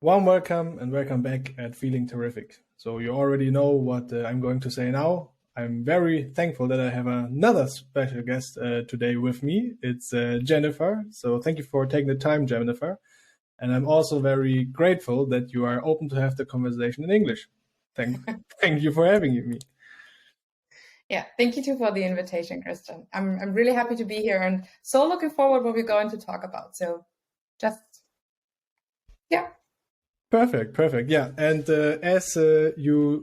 Warm welcome and welcome back at Feeling Terrific. So you already know what I'm going to say now. I'm very thankful that I have another special guest today with me. It's Jennifer. So thank you for taking the time, Jennifer. And I'm also very grateful that you are open to have the conversation in English. Thank you for having me. Yeah, thank you too for the invitation, Christian. I'm really happy to be here and so looking forward what we're going to talk about. So yeah. Perfect. Yeah, and as you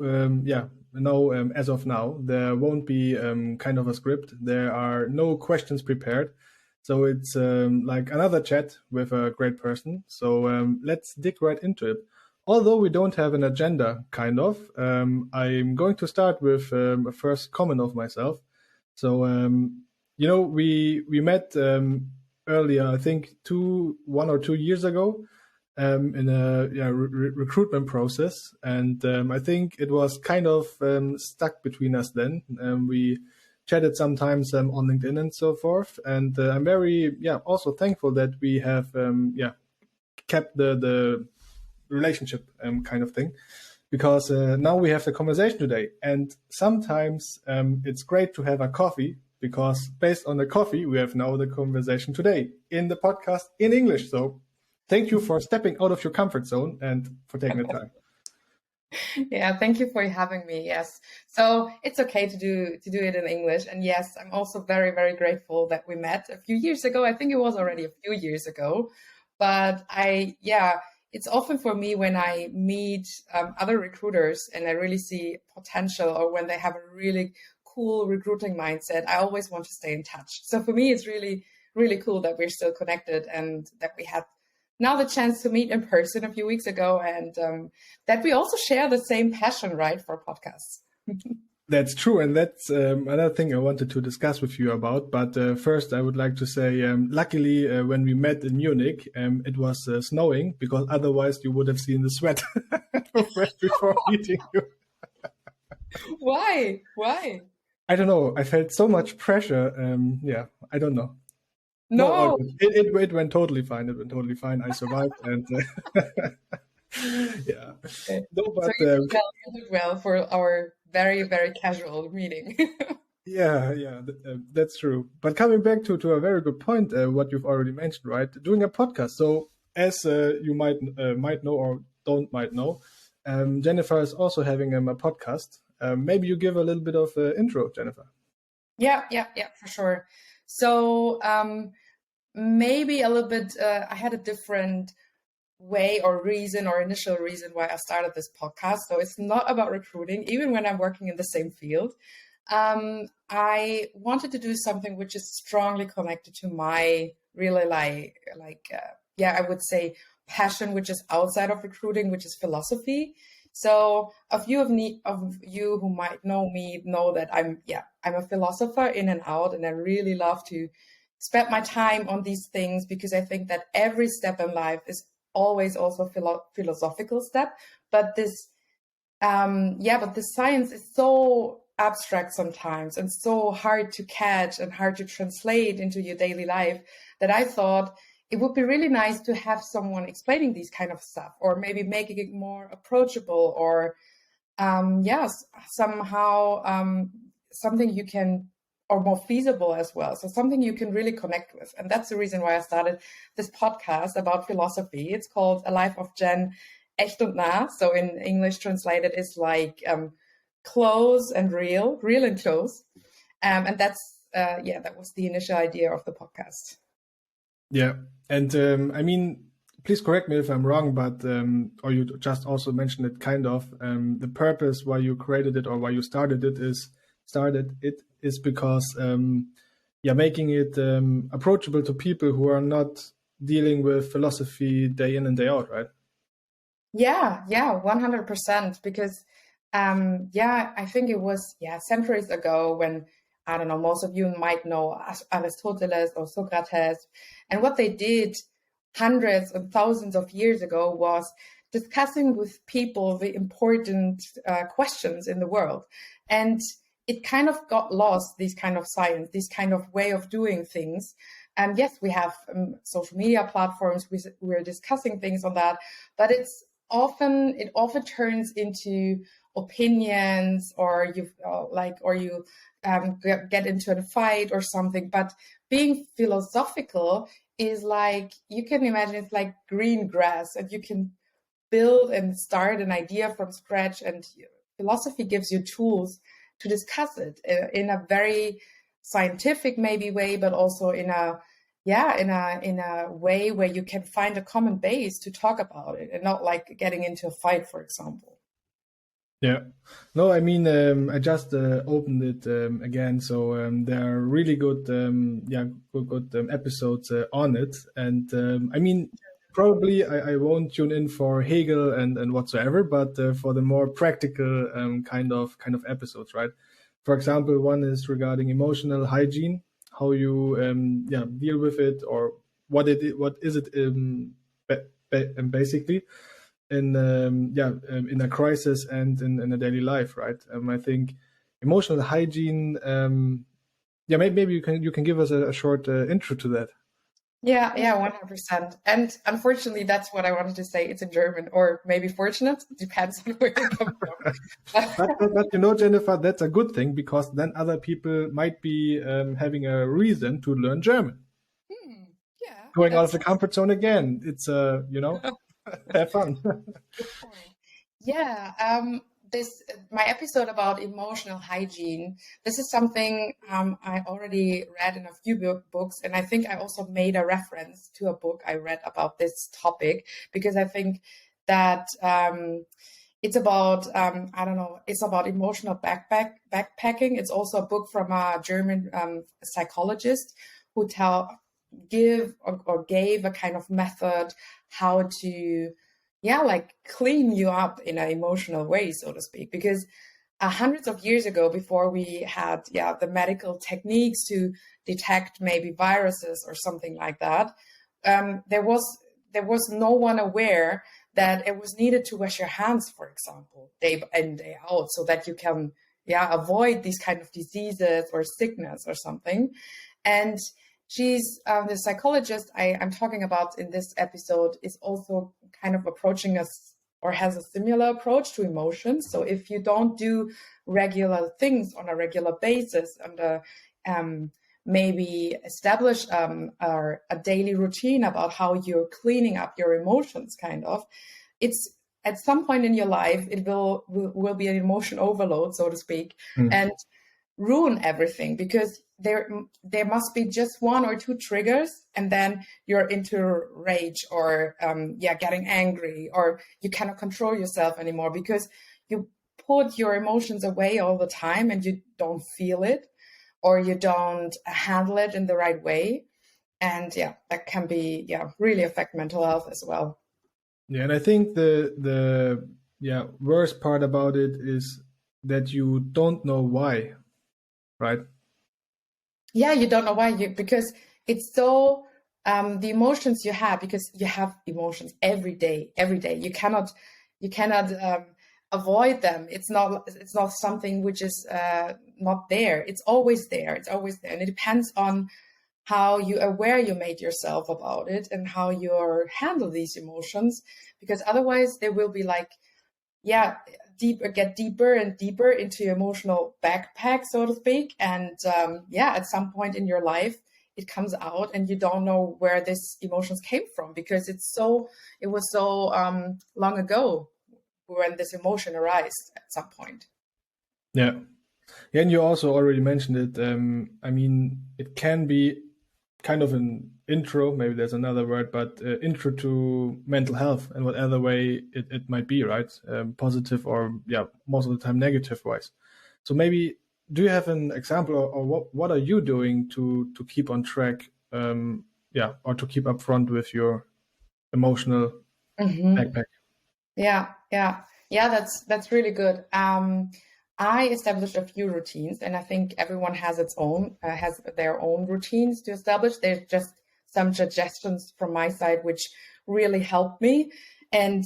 know, as of now, there won't be kind of a script. There are no questions prepared, so it's like another chat with a great person. So let's dig right into it. Although we don't have an agenda, I'm going to start with a first comment of myself. So we met earlier, I think 1 or 2 years ago. In a recruitment process, and I think it was kind of stuck between us then. We chatted sometimes on LinkedIn and so forth, and I'm very also thankful that we have kept the relationship kind of thing, because now we have the conversation today, and sometimes it's great to have a coffee, because based on the coffee we have now the conversation today in the podcast in English. So thank you for stepping out of your comfort zone and for taking the time. Yeah, thank you for having me. Yes, so it's okay to do it in English, and yes, I'm also very, very grateful that we met a few years ago. I think it was already a few years ago, but it's often for me when I meet other recruiters and I really see potential, or when they have a really cool recruiting mindset, I always want to stay in touch. So for me, it's really, really cool that we're still connected and that we had now the chance to meet in person a few weeks ago, and that we also share the same passion, right, for podcasts. That's true, and that's another thing I wanted to discuss with you about. But first, I would like to say, luckily, when we met in Munich, it was snowing, because otherwise you would have seen the sweat before meeting you. Why? I don't know. I felt so much pressure. I don't know. No, it went totally fine. It went totally fine. I survived, and yeah. Okay. No, but So you did well for our very, very casual meeting. that's true. But coming back to a very good point, what you've already mentioned, right? Doing a podcast. So as you might know or might know, Jennifer is also having a podcast. Maybe you give a little bit of intro, Jennifer. Yeah, for sure. So maybe a little bit, I had a different way or reason or initial reason why I started this podcast. So it's not about recruiting, even when I'm working in the same field. I wanted to do something which is strongly connected to my really I would say passion, which is outside of recruiting, which is philosophy. So a few of you who might know me know that I'm a philosopher in and out, and I really love to spend my time on these things, because I think that every step in life is always also a philosophical step. But this science is so abstract sometimes and so hard to catch and hard to translate into your daily life, that I thought it would be really nice to have someone explaining these kind of stuff, or maybe making it more approachable, or somehow something you can, or more feasible as well. So something you can really connect with. And that's the reason why I started this podcast about philosophy. It's called A Life of Jen, Echt und Nah. So in English translated is like close and real and close. And that's, that was the initial idea of the podcast. Yeah. And I mean, please correct me if I'm wrong, but or you just also mentioned it kind of, the purpose why you created it or why you started it is because making it approachable to people who are not dealing with philosophy day in and day out, right? Yeah, 100%. Because I think it was centuries ago when, I don't know, most of you might know Aristoteles or Socrates, and what they did hundreds and thousands of years ago was discussing with people the important questions in the world. And it kind of got lost, this kind of science, this kind of way of doing things, And yes, we have social media platforms. We're discussing things on that, but it often turns into opinions, or you get into a fight or something. But being philosophical is like, you can imagine, it's like green grass, and you can build and start an idea from scratch, and philosophy gives you tools to discuss it in a very scientific maybe way, but also in a way where you can find a common base to talk about it, and not like getting into a fight, for example. Yeah, no, I mean, I just opened it again, so there are really good, good episodes on it, and I mean, probably I won't tune in for Hegel and whatsoever, but for the more practical kind of episodes, right? For example, one is regarding emotional hygiene, how you deal with it, or what is it basically in a crisis and in a daily life, right? I think emotional hygiene. Maybe you can give us a short intro to that. Yeah, 100%. And unfortunately, that's what I wanted to say. It's in German, or maybe fortunate, depends on where you come from. But you know, Jennifer, that's a good thing, because then other people might be having a reason to learn German. Yeah, Going out of the comfort zone again. It's have fun. good point. Yeah, my episode about emotional hygiene. This is something I already read in a few books, and I think I also made a reference to a book I read about this topic, because I think that it's about I don't know, it's about emotional backpacking. It's also a book from a German psychologist who gave a kind of method how to clean you up in an emotional way, so to speak. Because hundreds of years ago, before we had the medical techniques to detect maybe viruses or something like that, there was no one aware that it was needed to wash your hands, for example, day in, day out, so that you can avoid these kind of diseases or sickness or something. And she's the psychologist I'm talking about in this episode is also kind of approaching us, or has a similar approach to emotions. So if you don't do regular things on a regular basis, and maybe establish a daily routine about how you're cleaning up your emotions, kind of, it's at some point in your life, it will be an emotion overload, so to speak, and ruin everything, because there must be just one or two triggers, and then you're into rage, or getting angry, or you cannot control yourself anymore, because you put your emotions away all the time, and you don't feel it, or you don't handle it in the right way. And that can be really affect mental health as well. Yeah, and I think the worst part about it is that you don't know why, right? Yeah, you don't know why, because it's so the emotions you have, because you have emotions every day. You cannot avoid them. It's not something which is not there. It's always there. And it depends on how aware you made yourself about it, and how you handle these emotions, because otherwise they will be like get deeper and deeper into your emotional backpack, so to speak. And at some point in your life, it comes out, and you don't know where these emotions came from, because it was so long ago when this emotion arose at some point. Yeah, and you also already mentioned it. I mean, it can be kind of an intro, maybe there's another word, but intro to mental health, in whatever way it might be, right? Positive, or most of the time negative wise. So maybe, do you have an example, or what are you doing to keep on track, or to keep up front with your emotional backpack? That's really good. I established a few routines, and I think everyone has their own routines to establish. There's just some suggestions from my side which really helped me, and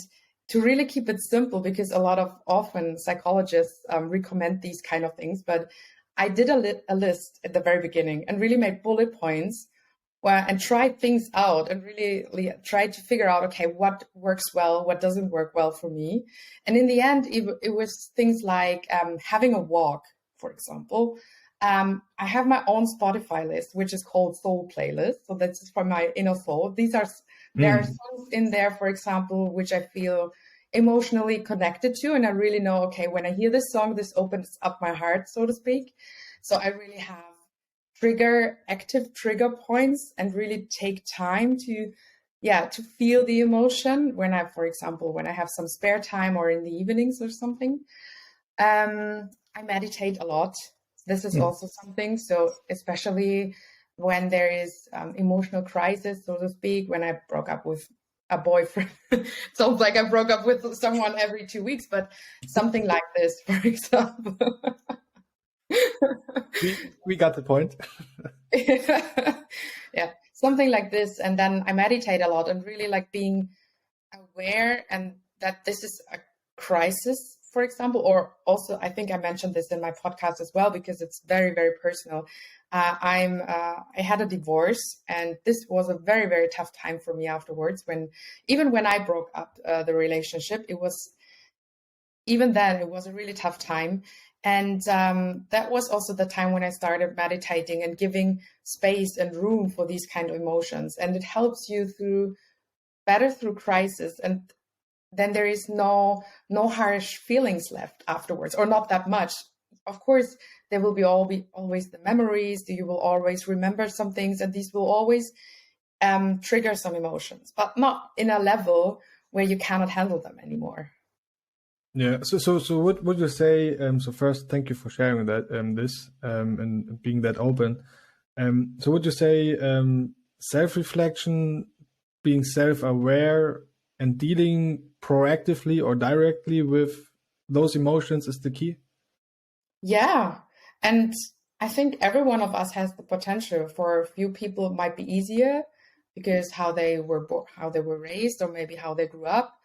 to really keep it simple, because often psychologists recommend these kind of things, but I did a list at the very beginning, and really made bullet points well, and tried things out and really tried to figure out, okay, what works well, what doesn't work well for me. And in the end, it was things like having a walk, for example. I have my own Spotify list, which is called Soul Playlist. So that's for my inner soul. There are songs in there, for example, which I feel emotionally connected to. And I really know, okay, when I hear this song, this opens up my heart, so to speak. So I really have active trigger points and really take time to feel the emotion when for example, when I have some spare time or in the evenings or something. I meditate a lot. This is also something. So especially when there is emotional crisis, so to speak, when I broke up with a boyfriend, sounds like I broke up with someone every 2 weeks, but something like this, for example. We got the point. Yeah, something like this. And then I meditate a lot and really like being aware and that this is a crisis, for example, or also I think I mentioned this in my podcast as well, because it's very, very personal. I had a divorce, and this was a very, very tough time for me afterwards. Even when I broke up the relationship, even then it was a really tough time. And that was also the time when I started meditating and giving space and room for these kind of emotions. And it helps you better through crisis. And then there is no harsh feelings left afterwards, or not that much. Of course, there will be always the memories. You will always remember some things, and these will always trigger some emotions, but not in a level where you cannot handle them anymore. Yeah. So what would you say? So first, thank you for sharing that and being that open. So would you say self-reflection, being self-aware, and dealing proactively or directly with those emotions is the key? Yeah, and I think every one of us has the potential. For a few people, it might be easier because how they were raised, or maybe how they grew up.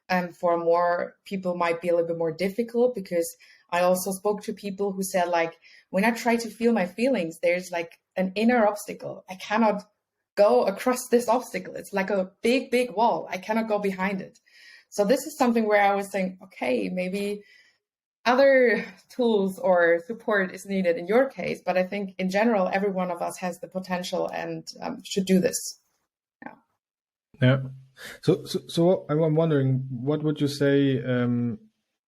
And for more people might be a little bit more difficult, because I also spoke to people who said, like, when I try to feel my feelings, there's like an inner obstacle. I cannot go across this obstacle. It's like a big, big wall. I cannot go behind it. So this is something where I was saying, okay, maybe other tools or support is needed in your case. But I think in general, every one of us has the potential and should do this. Yeah. So I'm wondering, what would you say,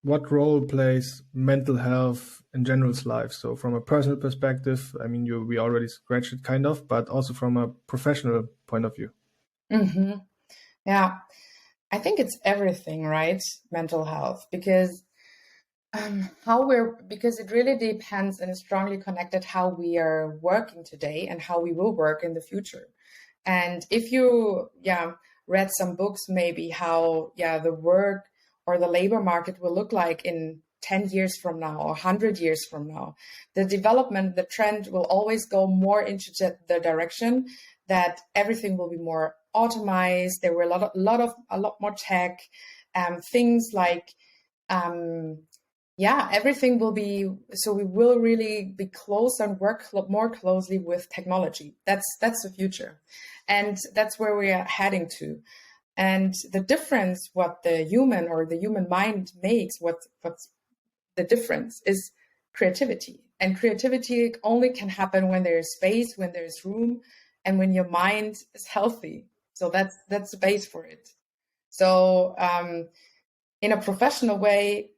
what role plays mental health in general's life? So from a personal perspective, I mean, we already scratched it kind of, but also from a professional point of view. Mm-hmm. Yeah, I think it's everything, right? Mental health, because because it really depends and is strongly connected how we are working today and how we will work in the future. And if you, read some books, maybe how, the work or the labor market will look like in 10 years from now or 100 years from now, the trend will always go more into the direction that everything will be more automized. There were a lot more tech, things like, everything will be, so we will really be close and work more closely with technology. That's the future. And that's where we are heading to. And the difference, what the human or the human mind makes, what's the difference is creativity. And creativity only can happen when there is space, when there is room, and when your mind is healthy. So that's the base for it. So in a professional way,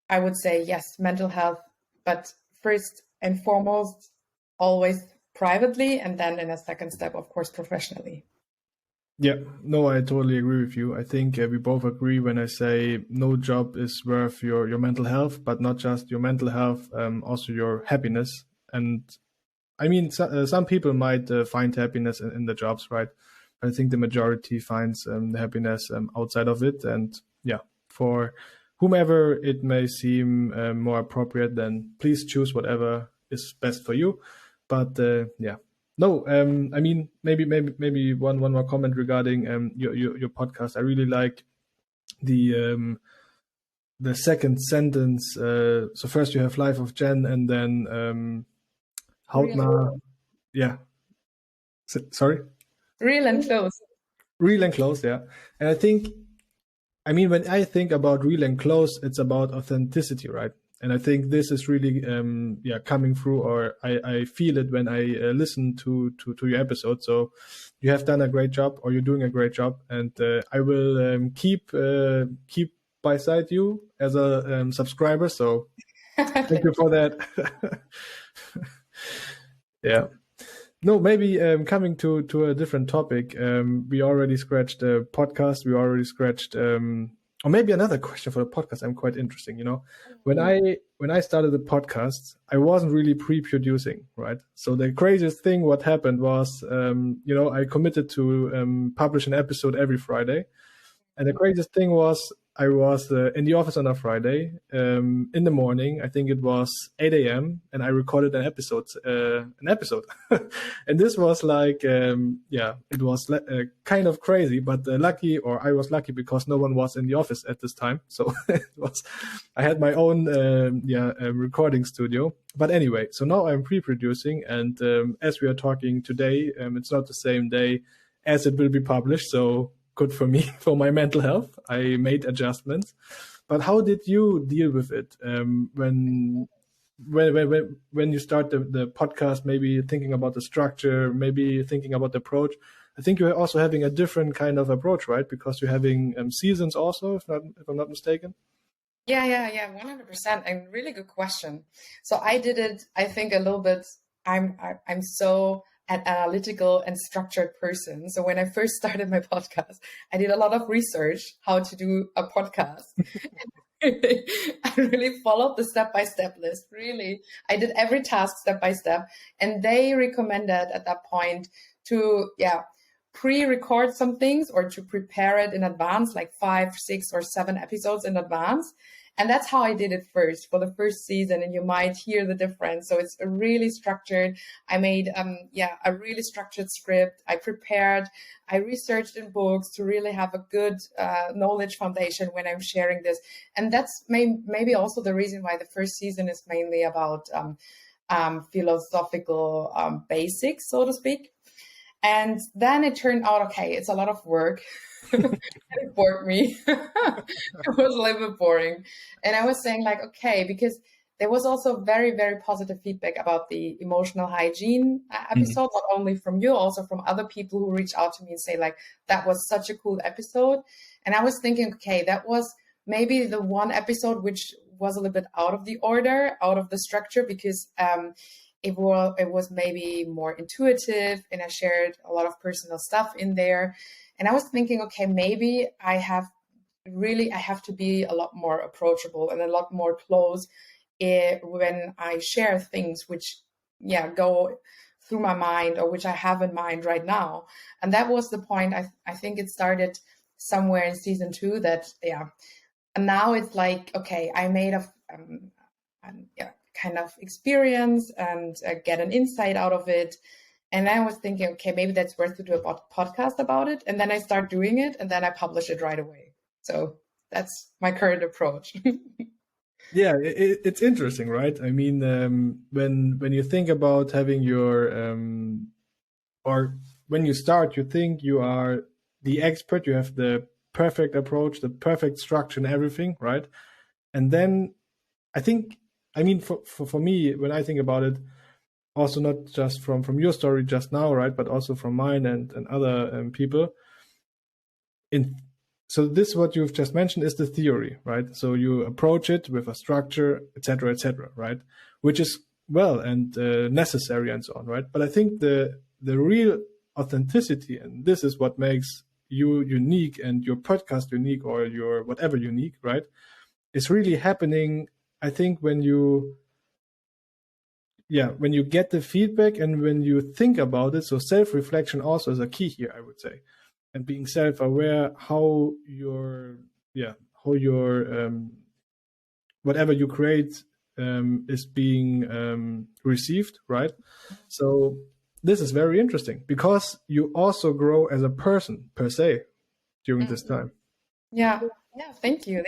I would say yes, mental health, but first and foremost, always privately, and then in a second step, of course, professionally. Yeah, no, I totally agree with you. I think we both agree when I say no job is worth your mental health, but not just your mental health, also your happiness. And I mean, some people might find happiness in the jobs, right? But I think the majority finds the happiness outside of it. And yeah, for whomever it may seem more appropriate, then please choose whatever is best for you. But yeah. No, I mean, maybe one more comment regarding your podcast. I really like the second sentence. So first you have Life of Jen, and then Houtma. Really? Yeah. Sorry. Real and close. Real and close, yeah. And when I think about real and close, it's about authenticity, right? And I think this is really, coming through, or I feel it when I listen to your episode. So you have done a great job, or you're doing a great job, and I will keep by side you as a subscriber. So thank you for that. Yeah. No, maybe coming to a different topic. We already scratched the podcast. We already scratched, or maybe another question for the podcast. I'm quite interesting. When I started the podcast, I wasn't really pre-producing, right? So the craziest thing what happened was, I committed to publish an episode every Friday, and the craziest thing was I was in the office on a Friday in the morning. I think it was 8 a.m. and I recorded an episode. And this was like, it was kind of crazy, but I was lucky because no one was in the office at this time. So I had my own recording studio. But anyway, so now I'm pre-producing, and as we are talking today, it's not the same day as it will be published. So good for me, for my mental health. I made adjustments. But how did you deal with it when you start the podcast? Maybe thinking about the structure, maybe thinking about the approach. I think you're also having a different kind of approach, right? Because you're having seasons also, if I'm not mistaken. Yeah, 100%. And really good question. So I did it, I think, a little bit. I'm so an analytical and structured person. So when I first started my podcast, I did a lot of research how to do a podcast. I really followed the step-by-step list. Really, I did every task step by step, and they recommended at that point to pre-record some things or to prepare it in advance, like 5, 6, or 7 episodes in advance. And that's how I did it first for the first season. And you might hear the difference. So it's really structured. I made a really structured script. I prepared. I researched in books to really have a good knowledge foundation when I'm sharing this. And that's maybe also the reason why the first season is mainly about philosophical basics, so to speak. And then it turned out, okay, it's a lot of work. It bored me. It was a little bit boring. And I was saying like, okay, because there was also very, very positive feedback about the emotional hygiene episode, not only from you, also from other people who reach out to me and say like, that was such a cool episode. And I was thinking, okay, that was maybe the one episode which was a little bit out of the order, out of the structure, because it was maybe more intuitive, and I shared a lot of personal stuff in there. And I was thinking, okay, maybe I have to be a lot more approachable and a lot more close when I share things which, go through my mind or which I have in mind right now. And that was the point. I think it started somewhere in season 2 that, and now it's like, okay, I made a kind of experience and get an insight out of it. And I was thinking, okay, maybe that's worth to do a podcast about it. And then I start doing it, and then I publish it right away. So that's my current approach. Yeah, it's interesting, right? I mean, when you think about having your or when you start, you think you are the expert, you have the perfect approach, the perfect structure and everything, right? And then for me, when I think about it, also not just from your story just now, right, but also from mine and other people. So this, what you've just mentioned, is the theory, right? So you approach it with a structure, etc., right? Which is well and necessary and so on, right? But I think the real authenticity, and this is what makes you unique and your podcast unique, or your whatever unique, right, is really happening, I think, when you get the feedback and when you think about it. So self-reflection also is a key here, I would say, and being self-aware how your whatever you create is being received, right? So this is very interesting because you also grow as a person per se during this time. Yeah, thank you.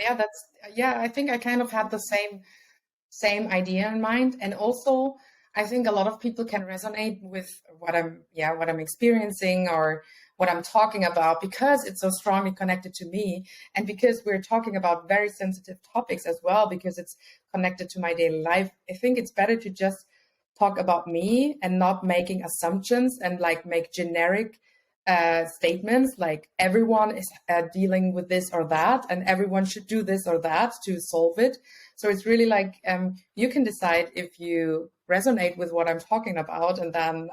I think I kind of had the same idea in mind. And also I think a lot of people can resonate with what I'm experiencing or what I'm talking about, because it's so strongly connected to me, and because we're talking about very sensitive topics as well, because it's connected to my daily life. I think it's better to just talk about me and not making assumptions and like make generic statements like everyone is dealing with this or that and everyone should do this or that to solve it. So it's really like you can decide if you resonate with what I'm talking about, and then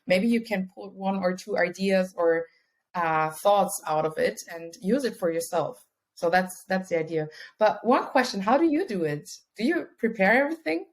maybe you can pull one or two ideas or thoughts out of it and use it for yourself. So that's the idea. But one question: how do you do it? Do you prepare everything?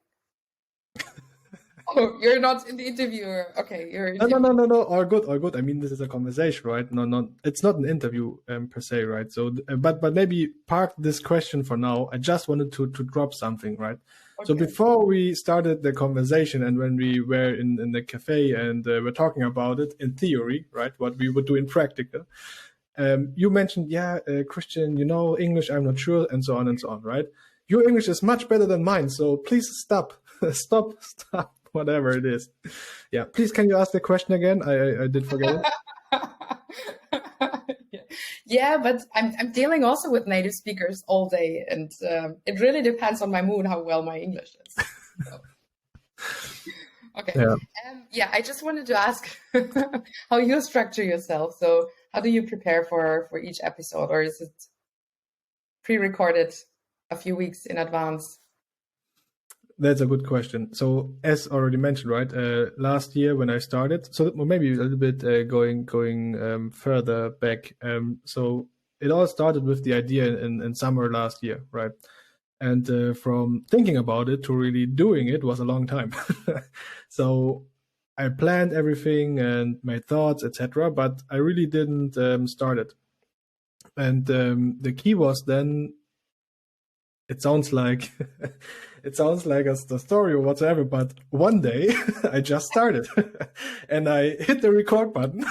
Oh, you're not in the interviewer. Okay, you're. No. All good, all good. I mean, this is a conversation, right? No, it's not an interview per se, right? So, but maybe park this question for now. I just wanted to drop something, right? Okay. So before we started the conversation, and when we were in the cafe and we're talking about it in theory, right? What we would do in practical. You mentioned, Christian, English, I'm not sure, and so on, right? Your English is much better than mine, so please stop, stop. Whatever it is. Yeah, please, can you ask the question again? I did forget it. Yeah, but I'm dealing also with native speakers all day, and it really depends on my mood how well my English is. So. Okay. Yeah. I just wanted to ask how you structure yourself. So how do you prepare for each episode, or is it pre-recorded a few weeks in advance? That's a good question. So as already mentioned, right, last year when I started, so maybe a little bit going further back. So it all started with the idea in summer last year, right? And from thinking about it to really doing it was a long time. So I planned everything and my thoughts, etc., but I really didn't start it. And the key was then, it sounds like a story or whatsoever, but one day I just started and I hit the record button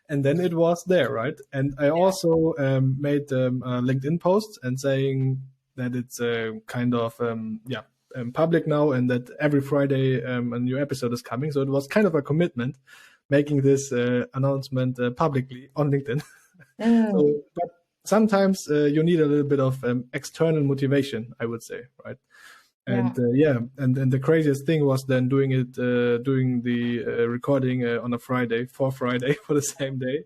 and then it was there, right? And I also made a LinkedIn post and saying that it's kind of public now, and that every Friday a new episode is coming. So it was kind of a commitment making this announcement publicly on LinkedIn. So, but sometimes you need a little bit of external motivation, I would say, right? And and the craziest thing was then doing the recording on a Friday for the same day.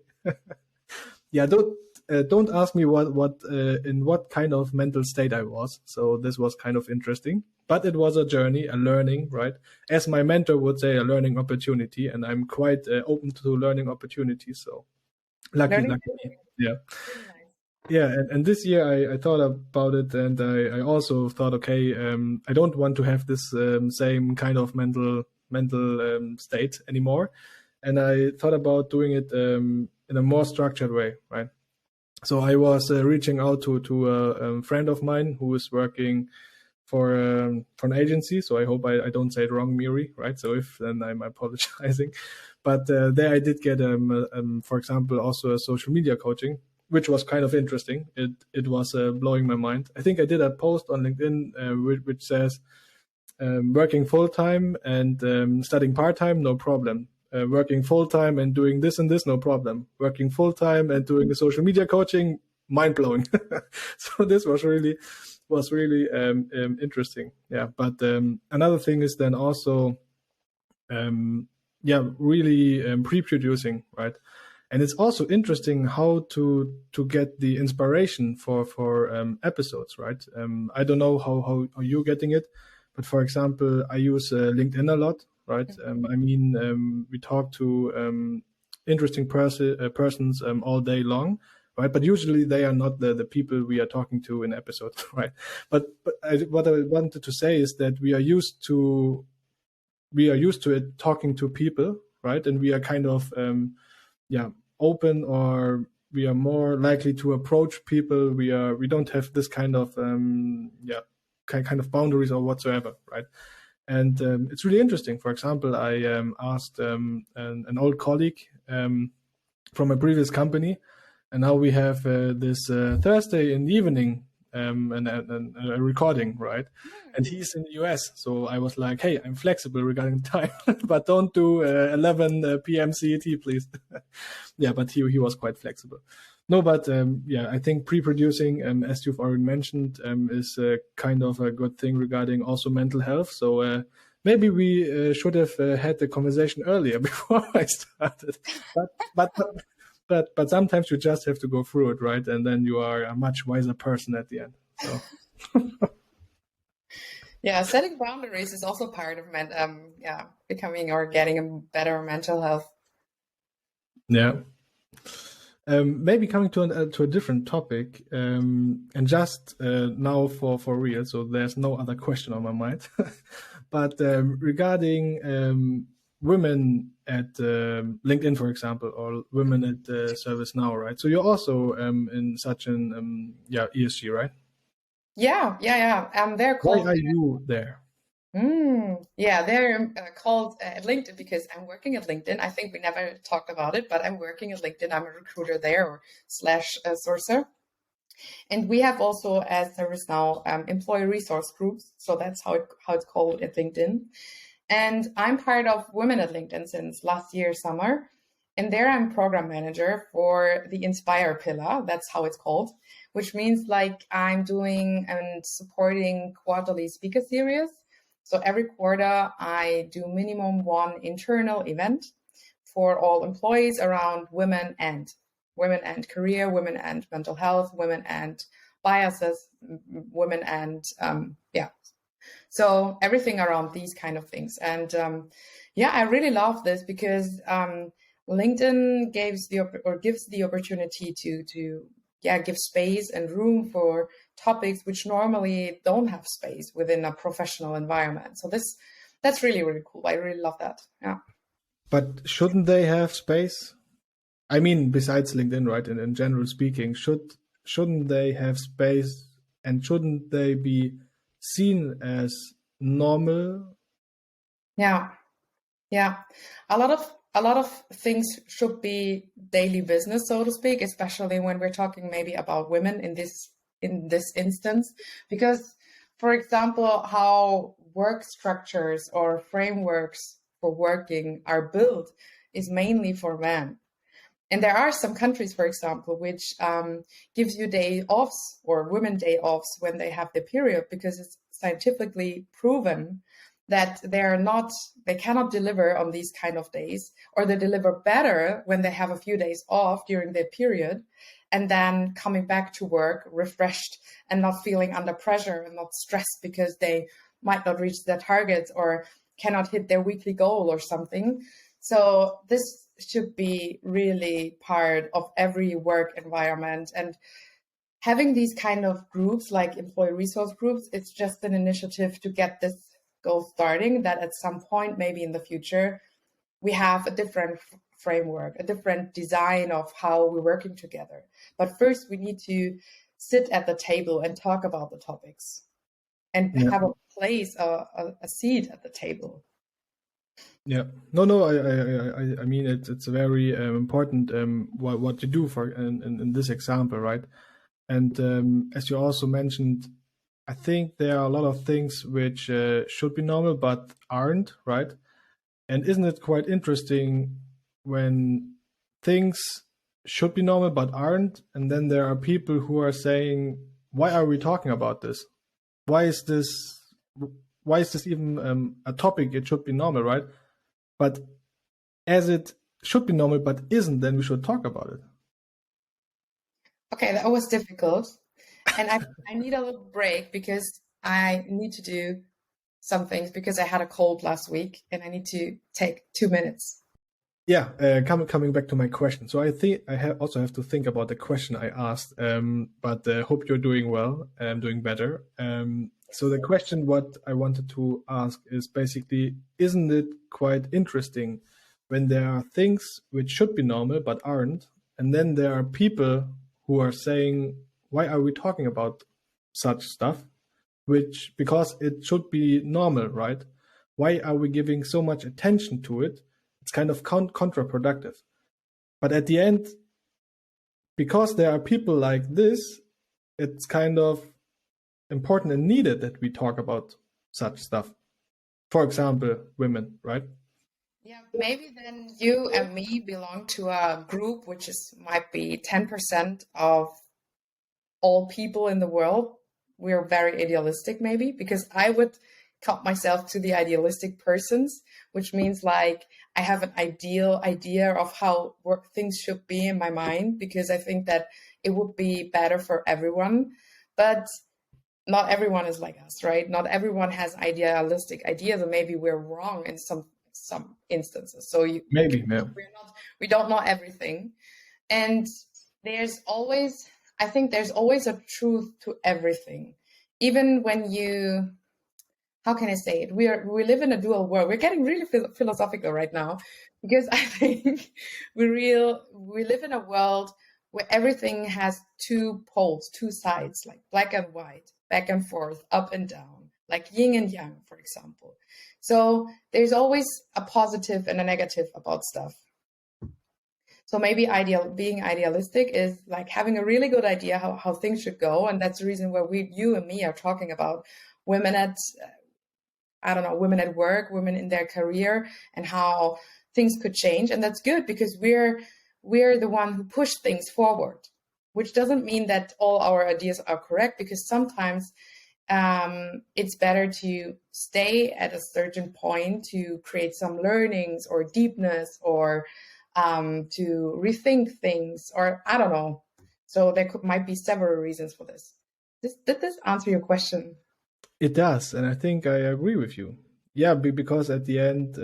Yeah, don't ask me what in what kind of mental state I was. So this was kind of interesting, but it was a journey, a learning, right? As my mentor would say, a learning opportunity, and I'm quite open to learning opportunities. So lucky, yeah. Yeah, and this year I thought about it, and I also thought, okay, I don't want to have this same kind of mental state anymore, and I thought about doing it in a more structured way, right? So I was reaching out to a friend of mine who is working for an agency. So I hope I don't say it wrong, Miri, right? So if, then I'm apologizing, but there I did get for example, also a social media coaching, which was kind of interesting. It was blowing my mind. I think I did a post on LinkedIn which says working full-time and studying part-time, no problem. Working full-time and doing this and this, no problem. Working full-time and doing the social media coaching, mind-blowing. So this was really interesting. Yeah, but another thing is then also really pre-producing, right? And it's also interesting how to get the inspiration for episodes, right? I don't know how you're getting it, but for example, I use LinkedIn a lot, right? I mean, we talk to interesting persons all day long, right? But usually they are not the people we are talking to in episodes, right? But what I wanted to say is that we are used to it, talking to people, right? And we are kind of open, or we are more likely to approach people. We don't have this kind of kind of boundaries or whatsoever, right? And it's really interesting. For example, I asked an old colleague from a previous company, and now we have this Thursday in the evening a recording, right? And he's in the US, so I was like, "Hey, I'm flexible regarding time, but don't do 11 p.m. CET, please." Yeah, but he was quite flexible. No, but yeah, I think pre-producing, as you've already mentioned, is kind of a good thing regarding also mental health. So maybe we should have had the conversation earlier before I started. But sometimes you just have to go through it, right? And then you are a much wiser person at the end. So Yeah, setting boundaries is also part of becoming or getting a better mental health. yeah. Maybe coming to a different topic, and just now for real. So there's no other question on my mind, but regarding women at LinkedIn, for example, or women at ServiceNow, right? So you're also in such an ESG, right? Yeah. They're Why called. are you there? Yeah, they're called at LinkedIn because I'm working at LinkedIn. I think we never talked about it, but I'm working at LinkedIn. I'm a recruiter there or slash sourcer. And we have also as ServiceNow employee resource groups. So that's how it's called at LinkedIn. And I'm part of Women at LinkedIn since last year summer. And there I'm program manager for the Inspire pillar. That's how it's called, which means like I'm doing and supporting quarterly speaker series. So every quarter I do minimum one internal event for all employees around women and career, women and mental health, women and biases, women and so everything around these kind of things. And I really love this because LinkedIn gives the opportunity to give space and room for topics which normally don't have space within a professional environment. So that's really, really cool. I really love that. Yeah. But shouldn't they have space? I mean, besides LinkedIn, right? And in general speaking, shouldn't they have space, and shouldn't they be seen as normal? Yeah. A lot of things should be daily business, so to speak, especially when we're talking maybe about women in this instance, because, for example, how work structures or frameworks for working are built is mainly for men. And there are some countries, for example, which gives you day offs or women day offs when they have their period, because it's scientifically proven that they cannot deliver on these kind of days, or they deliver better when they have a few days off during their period and then coming back to work refreshed and not feeling under pressure and not stressed because they might not reach their targets or cannot hit their weekly goal or something. So this should be really part of every work environment. And having these kind of groups like employee resource groups, it's just an initiative to get this goal starting, that at some point, maybe in the future, we have a different framework, a different design of how we're working together. But first, we need to sit at the table and talk about the topics and have a place, a seat at the table. Yeah, no. I mean, it's very important what you do for in this example, right? And as you also mentioned, I think there are a lot of things which should be normal but aren't, right? And isn't it quite interesting when things should be normal but aren't, and then there are people who are saying, "Why are we talking about this? Why is this? Why is this even a topic? It should be normal, right?" But as it should be normal but isn't, then we should talk about it. Okay, that was difficult. And I need a little break because I need to do some things because I had a cold last week and I need to take 2 minutes. Yeah, coming back to my question. So I think I also have to think about the question I asked, but hope you're doing well, doing better. So the question what I wanted to ask is basically, isn't it quite interesting when there are things which should be normal but aren't, and then there are people who are saying, why are we talking about such stuff? Because it should be normal, right? Why are we giving so much attention to it? It's kind of counterproductive. But at the end, because there are people like this, it's kind of important and needed that we talk about such stuff. For example, women, right? Yeah, maybe then you and me belong to a group which might be 10% of all people in the world. We're very idealistic, maybe, because I would count myself to the idealistic persons, which means like I have an ideal idea of how things should be in my mind, because I think that it would be better for everyone. But not everyone is like us, right? Not everyone has idealistic ideas, and maybe we're wrong in some instances. So maybe, yeah. We don't know everything, and I think there's always a truth to everything, even when you. How can I say it? We live in a dual world. We're getting really philosophical right now, because I think we live in a world where everything has two poles, two sides, like black and white, back and forth, up and down, like yin and yang, for example. So there's always a positive and a negative about stuff. So maybe being idealistic is like having a really good idea how things should go. And that's the reason why you and me are talking about women at work, women in their career, and how things could change. And that's good, because we're the one who push things forward, which doesn't mean that all our ideas are correct, because sometimes it's better to stay at a certain point to create some learnings or deepness, or to rethink things, or I don't know. So there might be several reasons for this. Did this answer your question? It does, and I think I agree with you. Yeah, because at the end,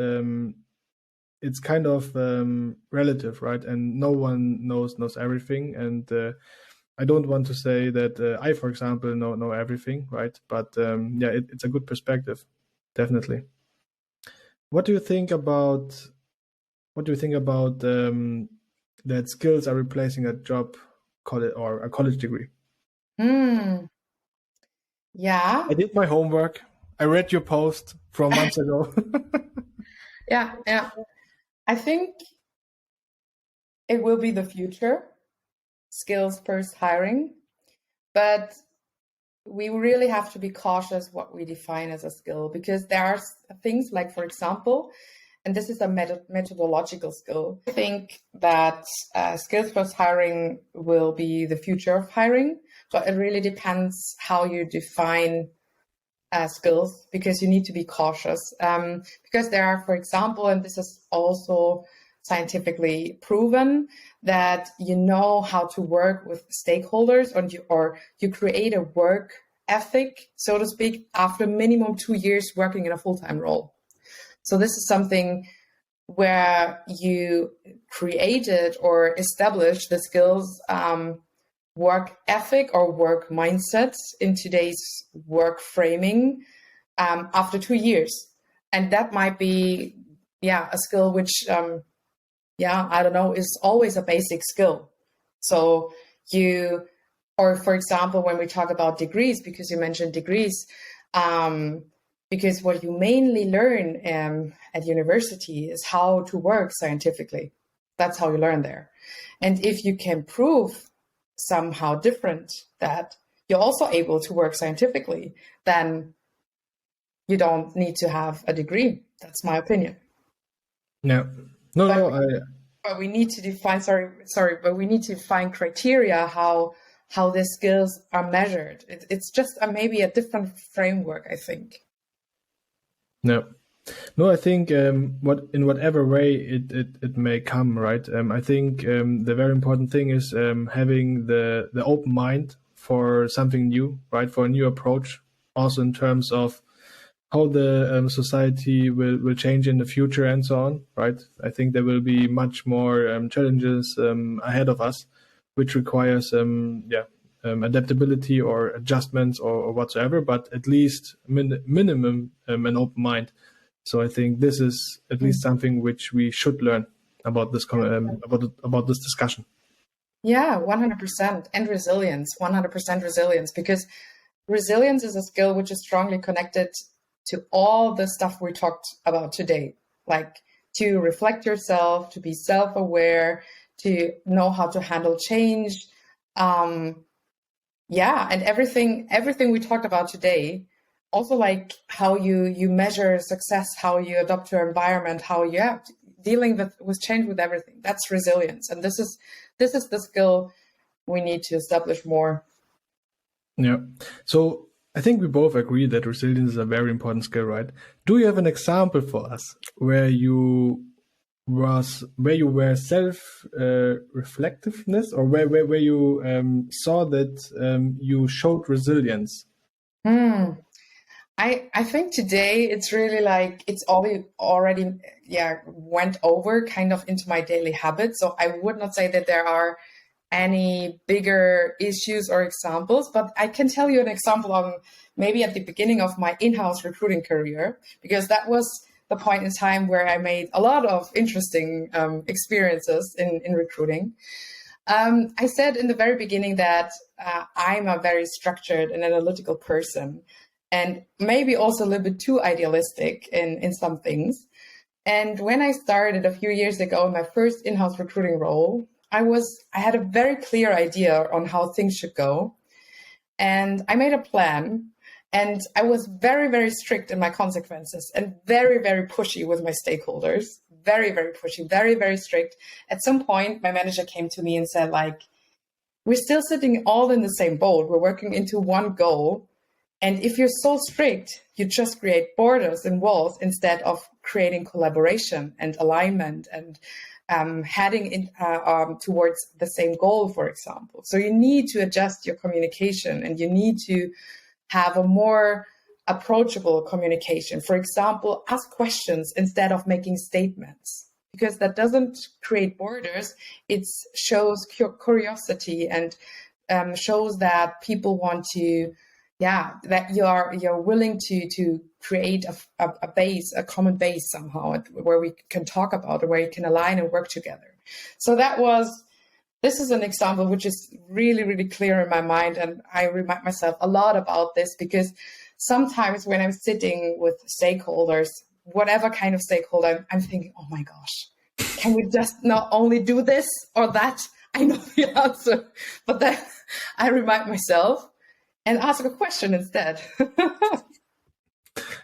it's kind of relative, right? And no one knows everything. And I don't want to say that I, for example, know everything, right? But yeah, it's a good perspective, definitely. What do you think about that skills are replacing a job, or a college degree? Yeah. I did my homework. I read your post from months ago. Yeah. I think it will be the future, skills first hiring, but we really have to be cautious what we define as a skill, because there are things like, for example, and this is a methodological skill. I think that skills first hiring will be the future of hiring, but it really depends how you define skills, because you need to be cautious. Because there are, for example, and this is also scientifically proven, that you know how to work with stakeholders, or you create a work ethic, so to speak, after minimum 2 years working in a full-time role. So this is something where you created or established the skills, work ethic or work mindset in today's work framing after 2 years. And that might be, a skill which, I don't know, is always a basic skill. So or for example, when we talk about degrees, because you mentioned degrees, because what you mainly learn at university is how to work scientifically. That's how you learn there. And if you can prove somehow different that you're also able to work scientifically, then you don't need to have a degree. That's my opinion. No. But we need to define, but we need to find criteria how the skills are measured. It's just maybe a different framework, I think. No, I think in whatever way it may come, right? I think the very important thing is having the open mind for something new, right? For a new approach, also in terms of how the society will change in the future and so on, right? I think there will be much more challenges ahead of us, which requires adaptability or adjustments or whatsoever, but at least minimum an open mind. So I think this is at least something which we should learn about this about this discussion. Yeah, 100%. And resilience, 100% resilience, because resilience is a skill which is strongly connected to all the stuff we talked about today, like to reflect yourself, to be self-aware, to know how to handle change. Yeah, and everything we talked about today, also like how you measure success, how you adapt to your environment, how you have dealing with change, with everything. That's resilience, and this is the skill we need to establish more. Yeah. So I think we both agree that resilience is a very important skill, right? Do you have an example for us where you were self reflectiveness, or where you saw that you showed resilience? Hmm. I think today it's really like it's already went over kind of into my daily habits. So I would not say that there are any bigger issues or examples, but I can tell you an example on maybe at the beginning of my in-house recruiting career, because that was the point in time where I made a lot of interesting experiences in recruiting. I said in the very beginning that I'm a very structured and analytical person, and maybe also a little bit too idealistic in some things. And when I started a few years ago in my first in-house recruiting role, I had a very clear idea on how things should go. And I made a plan, and I was very, very strict in my consequences and very, very pushy with my stakeholders. Very, very pushy, very, very strict. At some point, my manager came to me and said, like, we're still sitting all in the same boat. We're working into one goal. And if you're so strict, you just create borders and walls instead of creating collaboration and alignment and heading towards the same goal, for example. So you need to adjust your communication, and you need to have a more approachable communication. For example, ask questions instead of making statements, because that doesn't create borders. It shows curiosity and shows that people want to, that you're willing to create a base, a common base somehow, where we can talk about it, where you can align and work together. So this is an example which is really, really clear in my mind. And I remind myself a lot about this, because sometimes when I'm sitting with stakeholders, whatever kind of stakeholder, I'm thinking, oh my gosh, can we just not only do this or that? I know the answer, but then I remind myself and ask a question instead.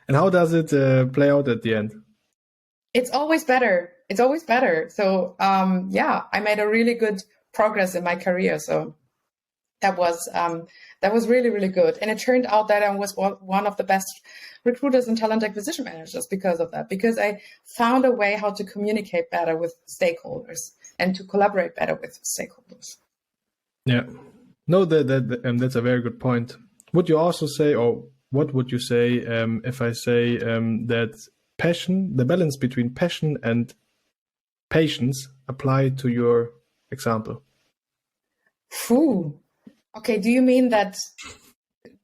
And how does it play out at the end? It's always better. It's always better. So I made a really good progress in my career. So that was really, really good. And it turned out that I was one of the best recruiters and talent acquisition managers because of that, because I found a way how to communicate better with stakeholders and to collaborate better with stakeholders. Yeah. No, that's a very good point. Would you also say, or what would you say if I say that passion, the balance between passion and patience apply to your example? Okay, do you mean that,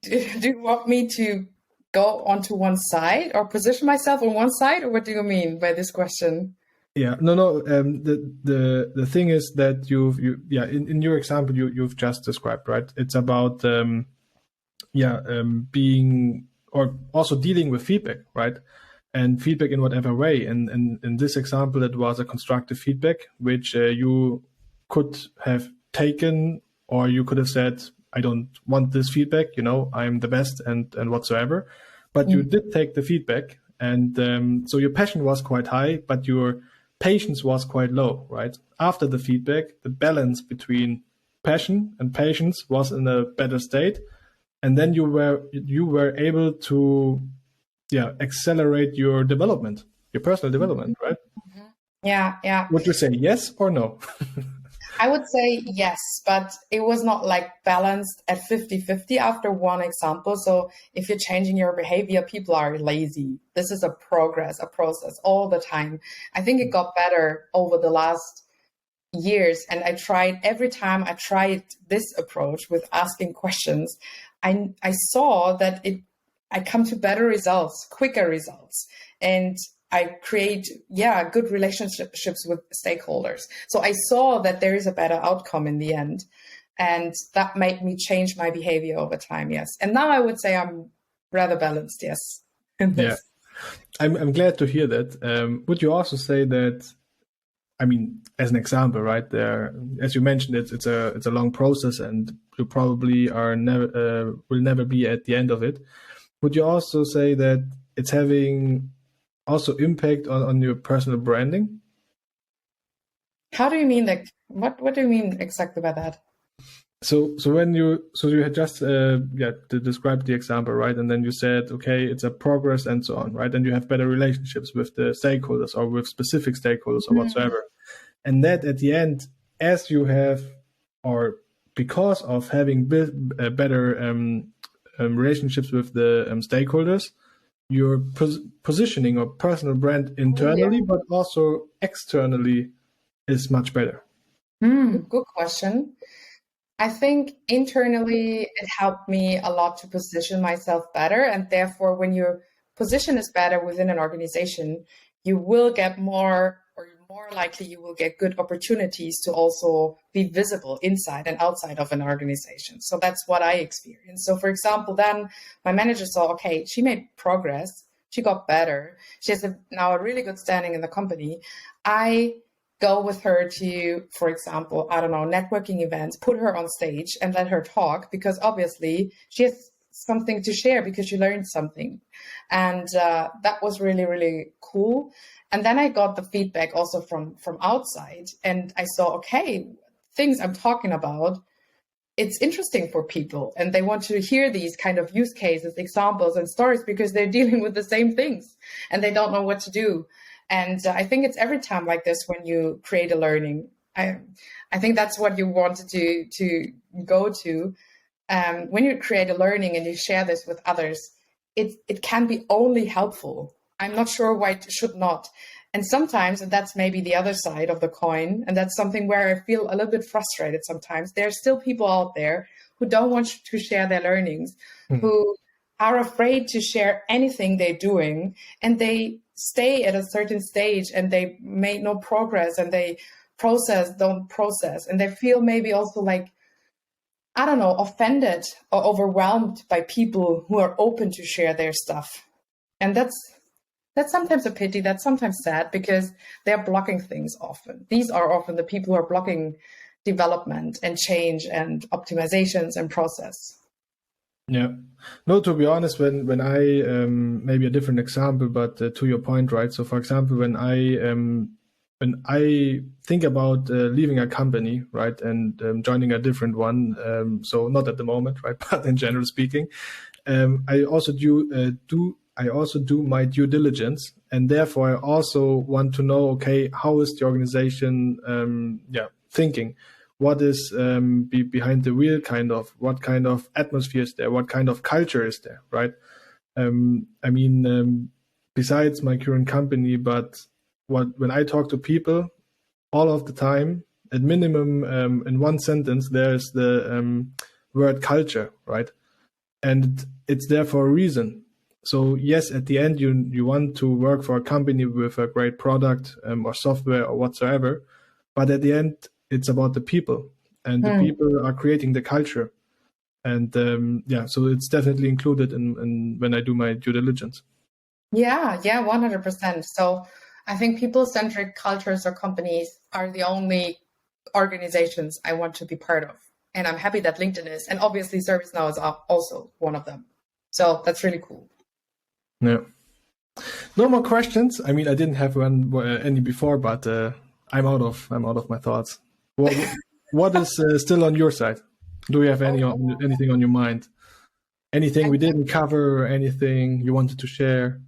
do you want me to go onto one side or position myself on one side, or what do you mean by this question? Yeah, no. The thing is that in your example you've just described, right? It's about being, or also dealing with feedback, right? And feedback in whatever way. And in this example, it was a constructive feedback, which you could have taken, or you could have said, I don't want this feedback, I'm the best and whatsoever. But you did take the feedback. And so your passion was quite high, but your patience was quite low, right? After the feedback, the balance between passion and patience was in a better state. And then you were able to accelerate your development, your personal development, right? Yeah. Would you say yes or no? I would say yes, but it was not like balanced at 50-50 after one example. So if you're changing your behavior, people are lazy. This is a process all the time. I think it got better over the last years. And every time I tried this approach with asking questions, I saw that I come to better results, quicker results. And I create, good relationships with stakeholders. So I saw that there is a better outcome in the end. And that made me change my behavior over time, yes. And now I would say I'm rather balanced, yes. Yeah, I'm glad to hear that. Would you also say that, I mean, as an example, right there, as you mentioned, it's a long process, and you probably are never will never be at the end of it. Would you also say that it's having also impact on your personal branding? How do you mean, like, what do you mean exactly by that? So you had just described the example, right? And then you said, okay, it's a progress and so on, right? And you have better relationships with the stakeholders or with specific stakeholders or whatsoever. And that at the end, as you have, or because of having better relationships with the stakeholders, your positioning or personal brand internally, but also externally is much better. Good question. I think internally it helped me a lot to position myself better. And therefore, when your position is better within an organization, you will get more likely you will get good opportunities to also be visible inside and outside of an organization. So that's what I experienced. So for example, then my manager saw, okay, she made progress. She got better. She has now a really good standing in the company. I go with her to, for example, I don't know, networking events, put her on stage and let her talk, because obviously she has something to share because she learned something. And that was really, really cool. And then I got the feedback also from outside, and I saw, okay, things I'm talking about, it's interesting for people, and they want to hear these kind of use cases, examples, and stories because they're dealing with the same things and they don't know what to do. And I think it's every time like this when you create a learning. I think that's what you wanted to go to. When you create a learning and you share this with others, it can be only helpful. I'm not sure why it should not. And sometimes, and that's maybe the other side of the coin, and that's something where I feel a little bit frustrated sometimes. There are still people out there who don't want to share their learnings, who are afraid to share anything they're doing, and they stay at a certain stage and they make no progress, and they don't process. And they feel maybe also like, I don't know, offended or overwhelmed by people who are open to share their stuff. And that's sometimes a pity. That's sometimes sad because they're blocking things often. These are often the people who are blocking development and change and optimizations and process. Yeah. No, to be honest, when I, maybe a different example, but to your point, right? So for example, when I think about leaving a company, right, and joining a different one, so not at the moment, right, but in general speaking, I also do my due diligence, and therefore I also want to know, okay, how is the organization thinking? What is behind the wheel, what kind of atmosphere is there? What kind of culture is there, right? Besides my current company, but when I talk to people all of the time, at minimum in one sentence, there's the word culture, right? And it's there for a reason. So yes, at the end, you want to work for a company with a great product or software or whatsoever, but at the end, it's about the people, and the people are creating the culture. And so it's definitely included in when I do my due diligence. Yeah, 100%. So I think people-centric cultures or companies are the only organizations I want to be part of. And I'm happy that LinkedIn is. And obviously ServiceNow is also one of them. So that's really cool. Yeah. No more questions. I mean, I didn't have any before, but I'm out of my thoughts. What is still on your side? Do you have anything on your mind? Anything we didn't cover, or anything you wanted to share?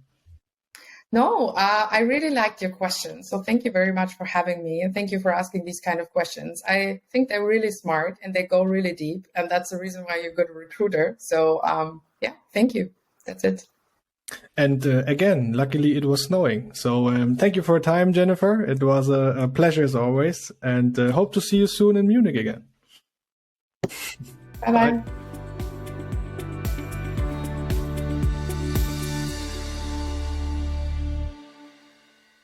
No, I really liked your questions. So thank you very much for having me. And thank you for asking these kind of questions. I think they're really smart and they go really deep. And that's the reason why you're a good recruiter. So thank you. That's it. And again, luckily it was snowing. So thank you for your time, Jennifer. It was a pleasure as always. And hope to see you soon in Munich again. Bye-bye.